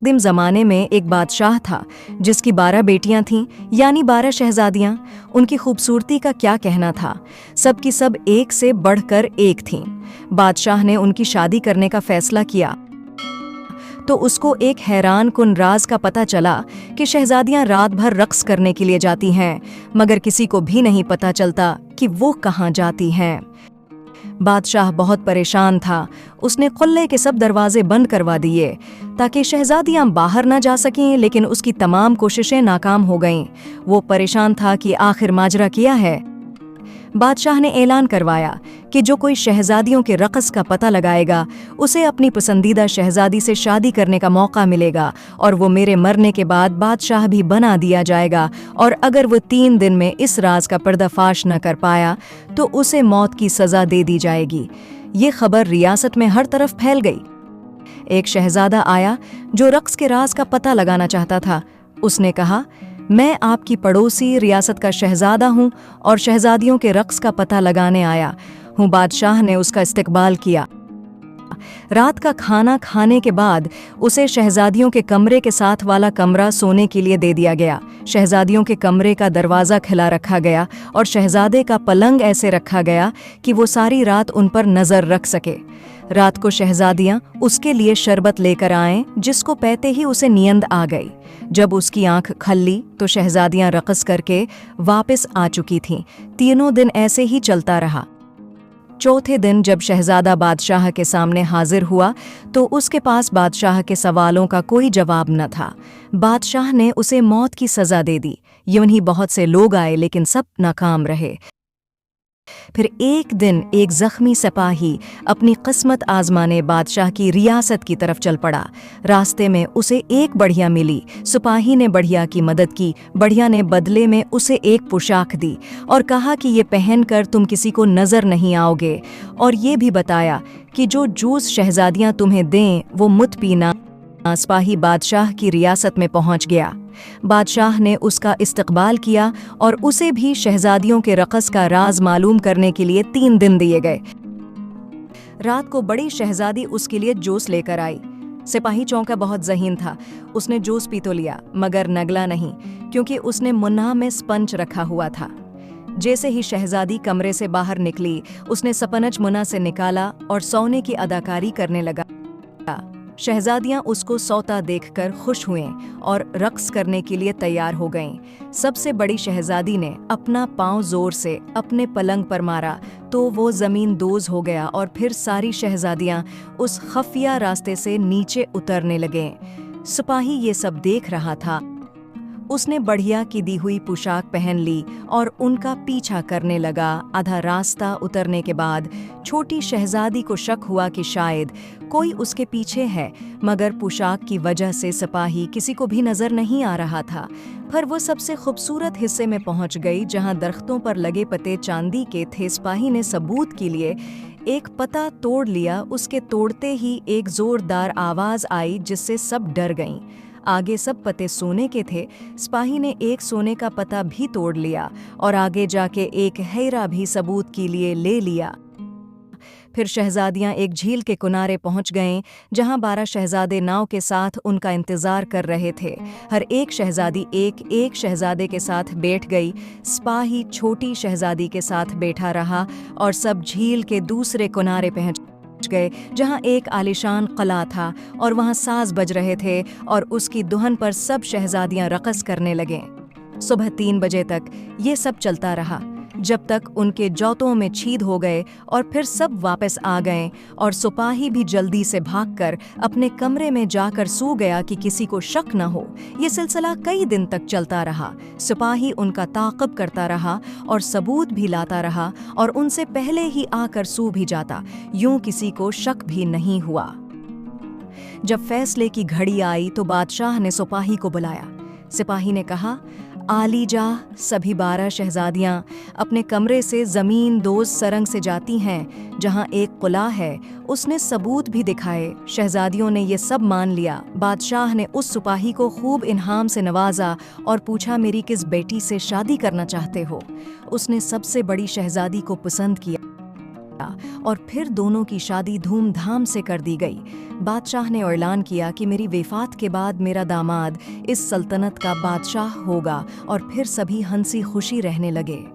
मुकद्दम ज़माने में एक बादशाह था जिसकी 12 बेटियां थीं, यानी 12 शहजादियां। उनकी खूबसूरती का क्या कहना था, सब की सब एक से बढ़कर एक थीं। बादशाह ने उनकी शादी करने का फैसला किया तो उसको एक हैरान कुन राज का पता चला कि शहजादियां रात भर रक्स करने के लिए जाती हैं, मगर किसी को भी नहीं पता चलता कि वो कहाँ जाती हैं। बादशाह बहुत परेशान था। उसने कुल्ले के सब दरवाजे बंद करवा दिए ताकि शहजादियां बाहर ना जा सकें, लेकिन उसकी तमाम कोशिशें नाकाम हो गईं। वो परेशान था कि आखिर माजरा किया है। बादशाह ने ऐलान करवाया कि जो कोई शहजादियों के रक़स का पता लगाएगा उसे अपनी पसंदीदा शहजादी से शादी करने का मौका मिलेगा, और वो मेरे मरने के बाद बादशाह भी बना दिया जाएगा, और अगर वो 3 दिन में इस राज का पर्दाफाश न कर पाया तो उसे मौत की सज़ा दे दी जाएगी। ये खबर रियासत में हर तरफ फैल गई। एक शहजादा आया जो रक़्स के राज का पता लगाना चाहता था। उसने कहा, मैं आपकी पड़ोसी रियासत का शहजादा हूँ और शहजादियों के रक़्स का पता लगाने आया हूँ। बादशाह ने उसका इस्तकबाल किया। रात का खाना खाने के बाद उसे शहजादियों के कमरे के साथ वाला कमरा सोने के लिए दे दिया गया। शहजादियों के कमरे का दरवाज़ा खुला रखा गया और शहजादे का पलंग ऐसे रखा गया कि वो सारी रात उन पर नज़र रख सके। रात को शहजादियां उसके लिए शरबत लेकर आएं, जिसको पीते ही उसे नींद आ गई। जब उसकी आंख खल्ली तो शहजादियां रक़स करके वापस आ चुकी थीं। तीनों दिन ऐसे ही चलता रहा। चौथे दिन जब शहजादा बादशाह के सामने हाजिर हुआ तो उसके पास बादशाह के सवालों का कोई जवाब न था। बादशाह ने उसे मौत की सज़ा दे दी। यूं ही बहुत से लोग आए, लेकिन सब नाकाम रहे। फिर एक दिन एक ज़ख्मी सिपाही अपनी किस्मत आजमाने बादशाह की रियासत की तरफ चल पड़ा। रास्ते में उसे एक बढ़िया मिली। सिपाही ने बढ़िया की मदद की। बढ़िया ने बदले में उसे एक पोशाक दी और कहा कि ये पहनकर तुम किसी को नज़र नहीं आओगे, और ये भी बताया कि जो जूस शहजादियां तुम्हें दें वो मुत पीना। सिपाही बादशाह की रियासत में पहुंच गया। बादशाह ने उसका इस्तकबाल किया और उसे भी शहजादियों के रक़स का राज मालूम करने के लिए 3 दिन दिए गए। रात को बड़ी शहजादी उसके लिए जूस लेकर आई। सिपाही चौंका, बहुत ज़हीन था। उसने जूस पी तो लिया मगर नगला नहीं, क्योंकि उसने मुन्ना में स्पंज रखा हुआ था। जैसे ही शहजादी कमरे से बाहर निकली, उसने सपनज मुन्ना से निकाला और सोने की अदाकारी करने लगा। शहजादियां उसको सोता देखकर खुश हुईं और रक़्स करने के लिए तैयार हो गईं। सबसे बड़ी शहजादी ने अपना पांव जोर से अपने पलंग पर मारा तो वो ज़मीन दोज़ हो गया, और फिर सारी शहजादियां उस खफिया रास्ते से नीचे उतरने लगे। सिपाही ये सब देख रहा था। उसने बढ़िया की दी हुई पोशाक पहन ली और उनका पीछा करने लगा। आधा रास्ता उतरने के बाद छोटी शहजादी को शक हुआ कि शायद कोई उसके पीछे है, मगर पोशाक की वजह से सिपाही किसी को भी नजर नहीं आ रहा था। पर वो सबसे खूबसूरत हिस्से में पहुंच गई जहां दरख्तों पर लगे पत्ते चांदी के थे। सिपाही ने सबूत के लिए एक पता तोड़ लिया। उसके तोड़ते ही एक जोरदार आवाज आई जिससे सब डर गईं। आगे सब पत्ते सोने के थे। सिपाही ने एक सोने का पता भी तोड़ लिया और आगे जाके एक हीरा भी सबूत के लिए ले लिया। फिर शहजादियां एक झील के किनारे पहुंच गईं, जहां 12 शहजादे नाव के साथ उनका इंतजार कर रहे थे। हर एक शहजादी एक एक शहजादे के साथ बैठ गई। सिपाही छोटी शहजादी के साथ बैठा रहा और सब झील के दूसरे किनारे पहुंच गए, जहां एक आलीशान किला था और वहां साज बज रहे थे, और उसकी दुल्हन पर सब शहजादियां रक़स करने लगे। सुबह 3 बजे तक ये सब चलता रहा, जब तक उनके जौतों में छीद हो गए, और फिर सब वापस आ गए, और सिपाही भी जल्दी से भागकर अपने कमरे में जाकर सो गया कि किसी को शक न हो। ये सिलसिला कई दिन तक चलता रहा। सिपाही उनका ताक़ब करता रहा और सबूत भी लाता रहा, और उनसे पहले ही आकर सो भी जाता। यूं किसी को शक भी नहीं हुआ। जब फैसले की घड़ी आई तो बादशाह ने सिपाही को बुलाया। सिपाही ने कहा, आली जा, सभी 12 शहजादियां अपने कमरे से ज़मीन दोज़ सरंग से जाती हैं, जहां एक किला है। उसने सबूत भी दिखाए। शहजादियों ने ये सब मान लिया। बादशाह ने उस सिपाही को खूब इनाम से नवाजा और पूछा, मेरी किस बेटी से शादी करना चाहते हो? उसने सबसे बड़ी शहजादी को पसंद किया। اور پھر دونوں کی شادی دھوم دھام سے کر دی گئی۔ بادشاہ نے اعلان کیا کہ میری وفات کے بعد میرا داماد اس سلطنت کا بادشاہ ہوگا، اور پھر سبھی ہنسی خوشی رہنے لگے۔